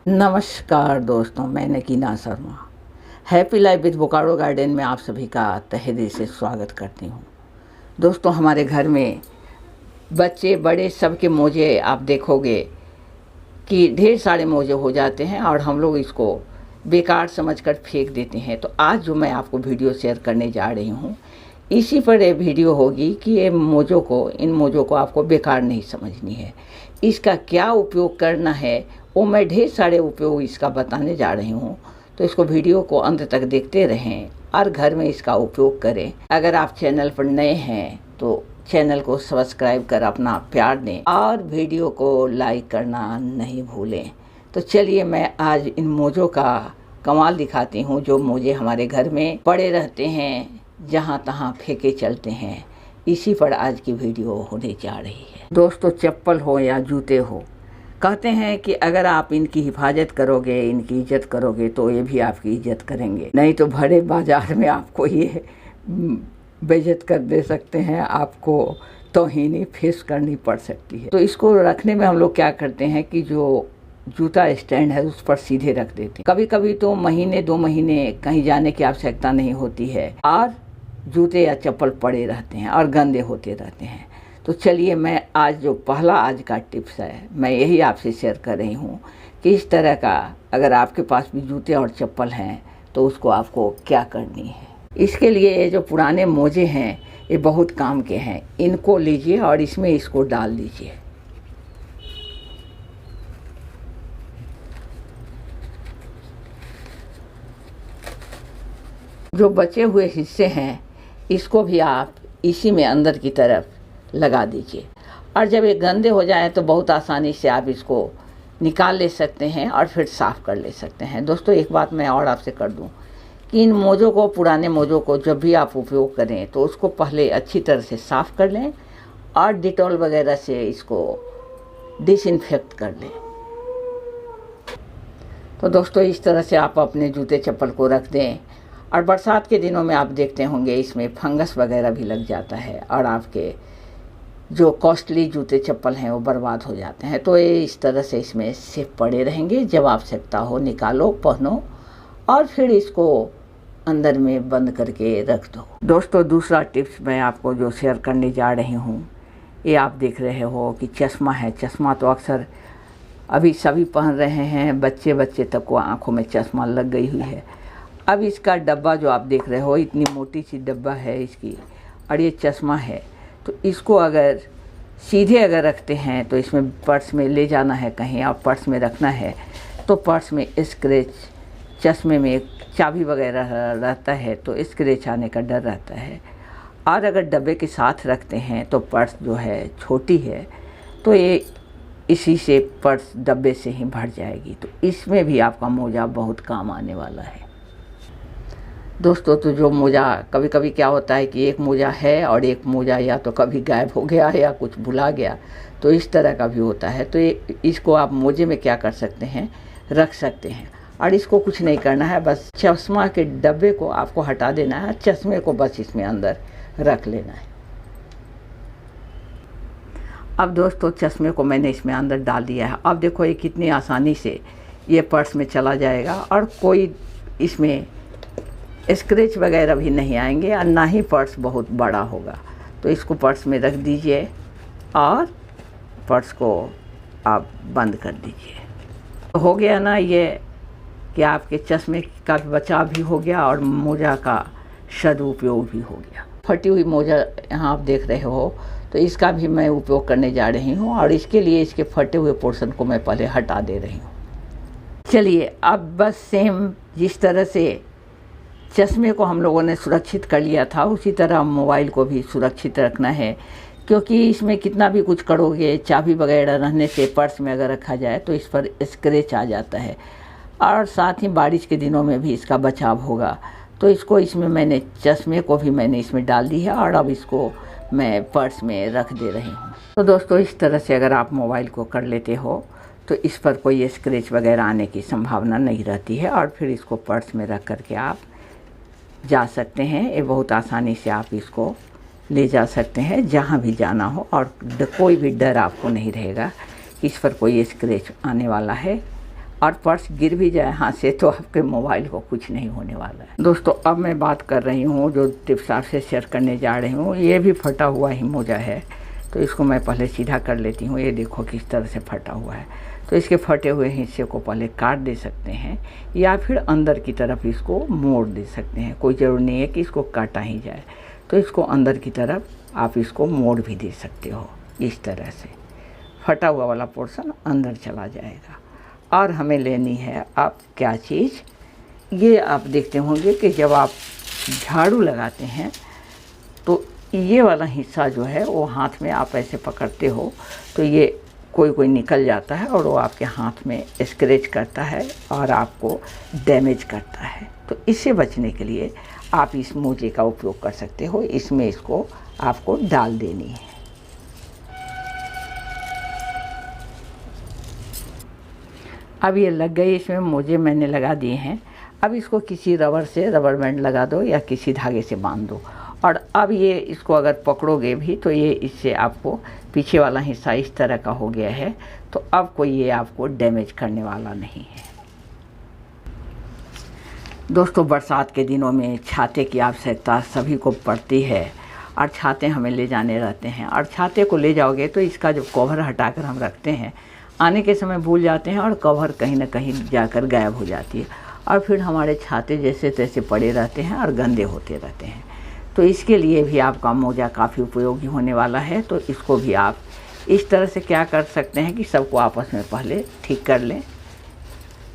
नमस्कार दोस्तों, मैं Nagina Sharma happy life with Bokaro garden में आप सभी का तहे दिल से स्वागत करती हूँ। दोस्तों, हमारे घर में बच्चे बड़े सबके मोजे आप देखोगे कि ढेर सारे मोजे हो जाते हैं और हम लोग इसको बेकार समझकर फेंक देते हैं। तो आज जो मैं आपको वीडियो शेयर करने जा रही हूँ, इसी पर ये वीडियो होगी कि इन मोजों को आपको बेकार नहीं समझनी है। इसका क्या उपयोग करना है वो मैं ढेर सारे उपयोग इसका बताने जा रही हूँ। तो इसको वीडियो को अंत तक देखते रहें और घर में इसका उपयोग करें। अगर आप चैनल पर नए हैं तो चैनल को सब्सक्राइब कर अपना प्यार दें और वीडियो को लाइक करना नहीं भूलें। तो चलिए मैं आज इन मोजों का कमाल दिखाती हूँ, जो मोजे हमारे घर में पड़े रहते हैं, जहाँ तहाँ फेंके चलते हैं। इसी पर आज की वीडियो होने जा रही है। दोस्तों, चप्पल हो या जूते हो, कहते हैं कि अगर आप इनकी हिफाजत करोगे, इनकी इज्जत करोगे तो ये भी आपकी इज्जत करेंगे, नहीं तो भरे बाजार में आपको ये बेइज्जत कर दे सकते हैं, आपको तौहीनी फेस करनी पड़ सकती है। तो इसको रखने में हम लोग क्या करते हैं कि जो जूता स्टैंड है उस पर सीधे रख देते हैं। कभी कभी तो महीने 2 महीने कहीं जाने की आवश्यकता नहीं होती है और जूते या चप्पल पड़े रहते हैं और गंदे होते रहते हैं। तो चलिए मैं आज आज का टिप्स है, मैं यही आपसे शेयर कर रही हूँ कि इस तरह का अगर आपके पास भी जूते और चप्पल हैं तो उसको आपको क्या करनी है। इसके लिए ये जो पुराने मोजे हैं ये बहुत काम के हैं। इनको लीजिए और इसमें इसको डाल दीजिए। जो बचे हुए हिस्से हैं इसको भी आप इसी में अंदर की तरफ लगा दीजिए और जब ये गंदे हो जाए तो बहुत आसानी से आप इसको निकाल ले सकते हैं और फिर साफ़ कर ले सकते हैं। दोस्तों, एक बात मैं और आपसे कर दूं कि इन मोजों को, पुराने मोजों को जब भी आप उपयोग करें तो उसको पहले अच्छी तरह से साफ़ कर लें और डिटॉल वगैरह से इसको डिसइंफेक्ट कर लें। तो दोस्तों, इस तरह से आप अपने जूते चप्पल को रख दें। और बरसात के दिनों में आप देखते होंगे इसमें फंगस वगैरह भी लग जाता है और आपके जो कॉस्टली जूते चप्पल हैं वो बर्बाद हो जाते हैं। तो ये इस तरह से इसमें सेफ पड़े रहेंगे। जब आवश्यकता हो निकालो, पहनो और फिर इसको अंदर में बंद करके रख दो। दोस्तों, दूसरा टिप्स मैं आपको जो शेयर करने जा रही हूँ, ये आप देख रहे हो कि चश्मा है। चश्मा तो अक्सर अभी सभी पहन रहे हैं, बच्चे तक को आँखों में चश्मा लग गई हुई है। अब इसका डब्बा जो आप देख रहे हो, इतनी मोटी सी डब्बा है इसकी और ये चश्मा है। तो इसको अगर सीधे रखते हैं तो इसमें पर्स में ले जाना है कहीं और पर्स में रखना है तो पर्स में स्क्रैच, चश्मे में चाबी वगैरह रहता है तो स्क्रैच आने का डर रहता है। और अगर डब्बे के साथ रखते हैं तो पर्स जो है छोटी है तो ये इसी से पर्स डब्बे से ही भर जाएगी। तो इसमें भी आपका मोजा बहुत काम आने वाला है। दोस्तों, तो जो मोजा कभी कभी क्या होता है कि एक मोजा है और एक मोजा या तो कभी गायब हो गया या कुछ भुला गया, तो इस तरह का भी होता है। तो इसको आप मोजे में क्या कर सकते हैं, रख सकते हैं और इसको कुछ नहीं करना है, बस चश्मा के डब्बे को आपको हटा देना है, चश्मे को बस इसमें अंदर रख लेना है। अब दोस्तों, चश्मे को मैंने इसमें अंदर डाल दिया है। अब देखो ये कितनी आसानी से ये पर्स में चला जाएगा और कोई इसमें स्क्रैच वगैरह भी नहीं आएंगे और ना ही पर्स बहुत बड़ा होगा। तो इसको पर्स में रख दीजिए और पर्स को आप बंद कर दीजिए। तो हो गया ना ये कि आपके चश्मे का बचाव भी हो गया और मोजा का सदुपयोग भी हो गया। फटी हुई मोजा यहाँ आप देख रहे हो, तो इसका भी मैं उपयोग करने जा रही हूँ और इसके लिए इसके फटे हुए पोर्शन को मैं पहले हटा दे रही हूँ। चलिए, अब बस सेम जिस तरह से चश्मे को हम लोगों ने सुरक्षित कर लिया था उसी तरह मोबाइल को भी सुरक्षित रखना है, क्योंकि इसमें कितना भी कुछ करोगे, चाबी वगैरह रहने से पर्स में अगर रखा जाए तो इस पर स्क्रैच आ जाता है और साथ ही बारिश के दिनों में भी इसका बचाव होगा। तो इसको इसमें मैंने चश्मे को भी मैंने इसमें डाल दी है और अब इसको मैं पर्स में रख दे रही हूँ। तो दोस्तों, इस तरह से अगर आप मोबाइल को कर लेते हो तो इस पर कोई स्क्रैच वगैरह आने की संभावना नहीं रहती है और फिर इसको पर्स में रख करके आप जा सकते हैं। ये बहुत आसानी से आप इसको ले जा सकते हैं जहाँ भी जाना हो और कोई भी डर आपको नहीं रहेगा कि इस पर कोई स्क्रैच आने वाला है और पर्स गिर भी जाए हाथ से तो आपके मोबाइल को कुछ नहीं होने वाला है। दोस्तों अब मैं बात कर रही हूँ जो टिप्स आपसे शेयर करने जा रही हूँ, ये भी फटा हुआ ही मोजा है। तो इसको मैं पहले सीधा कर लेती हूँ। ये देखो किस तरह से फटा हुआ है। तो इसके फटे हुए हिस्से को पहले काट दे सकते हैं या फिर अंदर की तरफ इसको मोड़ दे सकते हैं। कोई ज़रूरी नहीं है कि इसको काटा ही जाए, तो इसको अंदर की तरफ आप इसको मोड़ भी दे सकते हो। इस तरह से फटा हुआ वाला पोर्शन अंदर चला जाएगा। और हमें लेनी है अब क्या चीज़, ये आप देखते होंगे कि जब आप झाड़ू लगाते हैं तो ये वाला हिस्सा जो है वो हाथ में आप ऐसे पकड़ते हो तो ये कोई निकल जाता है और वो आपके हाथ में स्क्रैच करता है और आपको डैमेज करता है। तो इससे बचने के लिए आप इस मोजे का उपयोग कर सकते हो। इसमें इसको आपको डाल देनी है। अब ये लग गई, इसमें मोजे मैंने लगा दिए हैं। अब इसको किसी रबर बैंड लगा दो या किसी धागे से बांध दो। और अब ये इसको अगर पकड़ोगे भी तो ये इससे आपको पीछे वाला हिस्सा इस तरह का हो गया है। तो अब कोई ये आपको डैमेज करने वाला नहीं है। दोस्तों बरसात के दिनों में छाते की आवश्यकता सभी को पड़ती है और छाते हमें ले जाने रहते हैं। और छाते को ले जाओगे तो इसका जो कवर हटाकर हम रखते हैं, आने के समय भूल जाते हैं और कवर कहीं ना कहीं जाकर गायब हो जाती है और फिर हमारे छाते जैसे तैसे पड़े रहते हैं और गंदे होते रहते हैं। तो इसके लिए भी आपका मोजा काफ़ी उपयोगी होने वाला है। तो इसको भी आप इस तरह से क्या कर सकते हैं कि सबको आपस में पहले ठीक कर लें।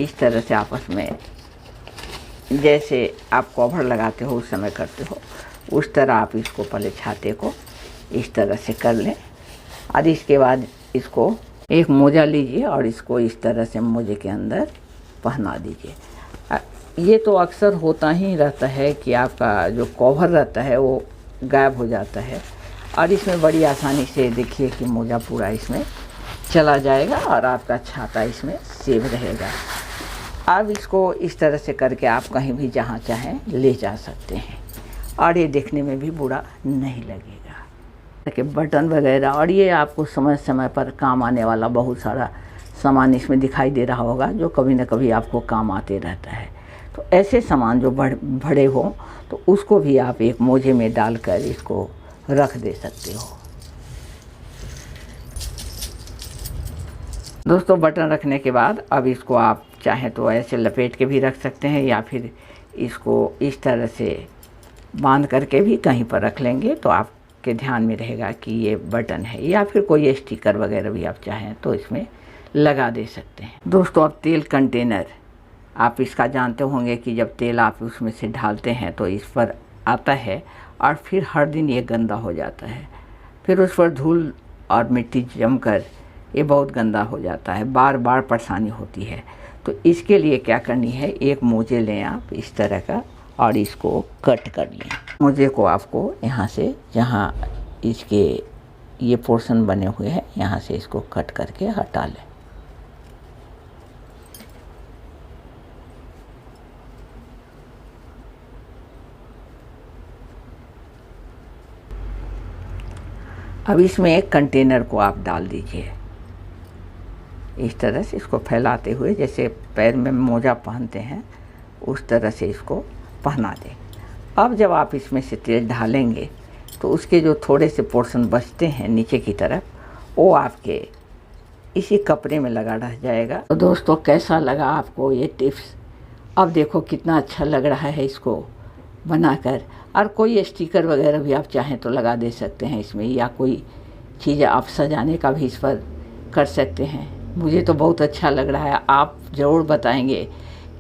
इस तरह से आपस में जैसे आप कवर लगाते हो उस समय करते हो, उस तरह आप इसको पहले छाते को इस तरह से कर लें। और इसके बाद इसको एक मोजा लीजिए और इसको इस तरह से मोजे के अंदर पहना दीजिए। ये तो अक्सर होता ही रहता है कि आपका जो कवर रहता है वो गायब हो जाता है और इसमें बड़ी आसानी से देखिए कि मोजा पूरा इसमें चला जाएगा और आपका छाता इसमें सेव रहेगा। अब इसको इस तरह से करके आप कहीं भी जहाँ चाहें ले जा सकते हैं और ये देखने में भी बुरा नहीं लगेगा। कि बटन वगैरह, और ये आपको समय समय पर काम आने वाला बहुत सारा सामान इसमें दिखाई दे रहा होगा जो कभी न कभी आपको काम आते रहता है। तो ऐसे सामान जो बड़े हो तो उसको भी आप एक मोजे में डालकर इसको रख दे सकते हो। दोस्तों बटन रखने के बाद अब इसको आप चाहें तो ऐसे लपेट के भी रख सकते हैं या फिर इसको इस तरह से बांध करके भी कहीं पर रख लेंगे तो आपके ध्यान में रहेगा कि ये बटन है। या फिर कोई स्टिकर वगैरह भी आप चाहें तो इसमें लगा दे सकते हैं। दोस्तों अब तेल कंटेनर, आप इसका जानते होंगे कि जब तेल आप उसमें से ढालते हैं तो इस पर आता है और फिर हर दिन ये गंदा हो जाता है। फिर उस पर धूल और मिट्टी जमकर ये बहुत गंदा हो जाता है, बार बार परेशानी होती है। तो इसके लिए क्या करनी है, एक मोजे लें आप इस तरह का और इसको कट कर लें। मोजे को आपको यहाँ से जहाँ इसके ये पोर्शन बने हुए हैं यहाँ से इसको कट करके हटा लें। अब इसमें एक कंटेनर को आप डाल दीजिए इस तरह से, इसको फैलाते हुए जैसे पैर में मोजा पहनते हैं उस तरह से इसको पहना दें। अब जब आप इसमें से तेल ढालेंगे तो उसके जो थोड़े से पोर्शन बचते हैं नीचे की तरफ वो आपके इसी कपड़े में लगा रह जाएगा। तो दोस्तों कैसा लगा आपको ये टिप्स? अब देखो कितना अच्छा लग रहा है इसको बनाकर। और कोई स्टिकर वगैरह भी आप चाहें तो लगा दे सकते हैं इसमें, या कोई चीज़ आप सजाने का भी इस पर कर सकते हैं। मुझे तो बहुत अच्छा लग रहा है। आप ज़रूर बताएंगे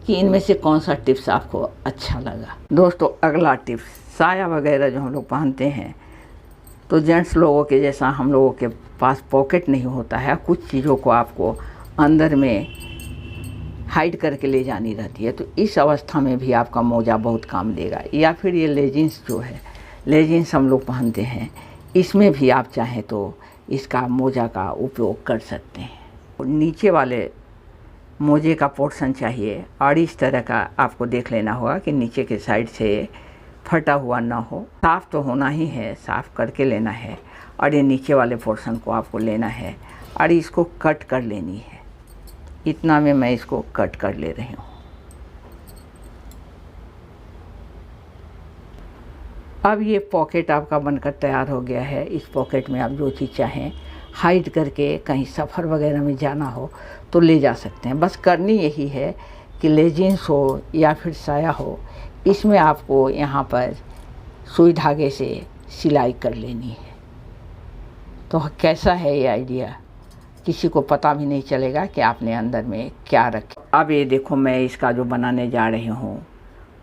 कि इनमें से कौन सा टिप्स आपको अच्छा लगा। दोस्तों अगला टिप्स, साया वगैरह जो हम लोग पहनते हैं तो जेंट्स लोगों के जैसा हम लोगों के पास पॉकेट नहीं होता है। कुछ चीज़ों को आपको अंदर में हाइड करके ले जानी रहती है। तो इस अवस्था में भी आपका मोजा बहुत काम देगा। या फिर ये लेगिंग्स जो है, लेगिंग्स हम लोग पहनते हैं, इसमें भी आप चाहें तो इसका मोजा का उपयोग कर सकते हैं। नीचे वाले मोजे का पोर्शन चाहिए और इस तरह का आपको देख लेना होगा कि नीचे के साइड से फटा हुआ ना हो। साफ़ तो होना ही है, साफ़ करके लेना है। और ये नीचे वाले पोर्शन को आपको लेना है और इसको कट कर लेनी है। इतना में मैं इसको कट कर ले रही हूँ। अब ये पॉकेट आपका बनकर तैयार हो गया है। इस पॉकेट में आप जो चीज़ चाहें हाइड करके कहीं सफ़र वगैरह में जाना हो तो ले जा सकते हैं। बस करनी यही है कि लेजिन्स हो या फिर साया हो, इसमें आपको यहाँ पर सुई धागे से सिलाई कर लेनी है। तो कैसा है ये आइडिया, किसी को पता भी नहीं चलेगा कि आपने अंदर में क्या रखा। अब ये देखो, मैं इसका जो बनाने जा रही हूँ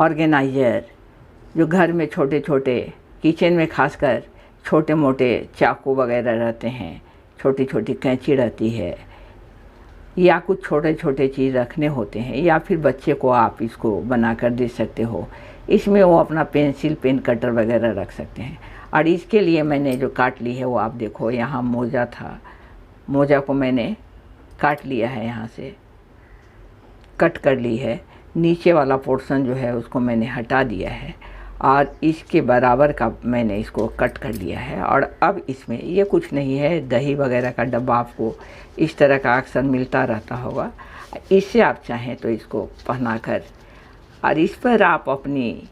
ऑर्गेनाइज़र, जो घर में छोटे छोटे किचन में खासकर छोटे मोटे चाकू वगैरह रहते हैं, छोटी छोटी कैंची रहती है, या कुछ छोटे छोटे चीज़ रखने होते हैं, या फिर बच्चे को आप इसको बना कर दे सकते हो। इसमें वो अपना पेंसिल, पेन कटर वगैरह रख सकते हैं। और इसके लिए मैंने जो काट ली है वो आप देखो, यहाँ मोजा था, मोजा को मैंने काट लिया है, यहाँ से कट कर ली है। नीचे वाला पोर्शन जो है उसको मैंने हटा दिया है और इसके बराबर का मैंने इसको कट कर लिया है। और अब इसमें ये कुछ नहीं है, दही वगैरह का डब्बा आपको इस तरह का अक्सर मिलता रहता होगा। इससे आप चाहें तो इसको पहना कर और इस पर आप अपनी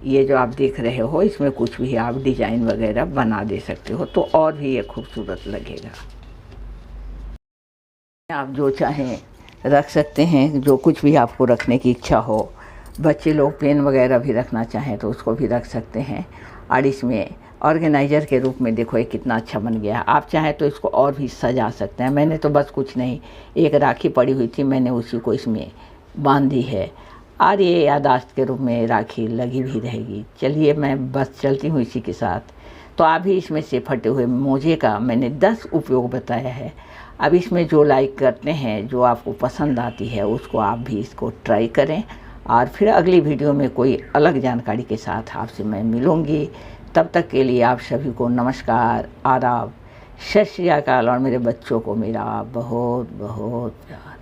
ये जो आप देख रहे हो, इसमें कुछ भी आप डिज़ाइन वगैरह बना दे सकते हो, तो और भी ये खूबसूरत लगेगा। आप जो चाहें रख सकते हैं, जो कुछ भी आपको रखने की इच्छा हो। बच्चे लोग पेन वगैरह भी रखना चाहें तो उसको भी रख सकते हैं। और इसमें ऑर्गेनाइज़र के रूप में देखो ये कितना अच्छा बन गया है। आप चाहें तो इसको और भी सजा सकते हैं। मैंने तो बस कुछ नहीं, एक राखी पड़ी हुई थी, मैंने उसी को इसमें बांध दी है और ये याददाश्त के रूप में राखी लगी भी रहेगी। चलिए मैं बस चलती हूँ इसी के साथ। तो आप भी इसमें से फटे हुए मोजे का मैंने 10 उपयोग बताया है। अब इसमें जो लाइक करते हैं, जो आपको पसंद आती है, उसको आप भी इसको ट्राई करें। और फिर अगली वीडियो में कोई अलग जानकारी के साथ आपसे मैं मिलूँगी। तब तक के लिए आप सभी को नमस्कार, आदाब, सत श्री अकाल और मेरे बच्चों को मेरा बहुत बहुत प्यार।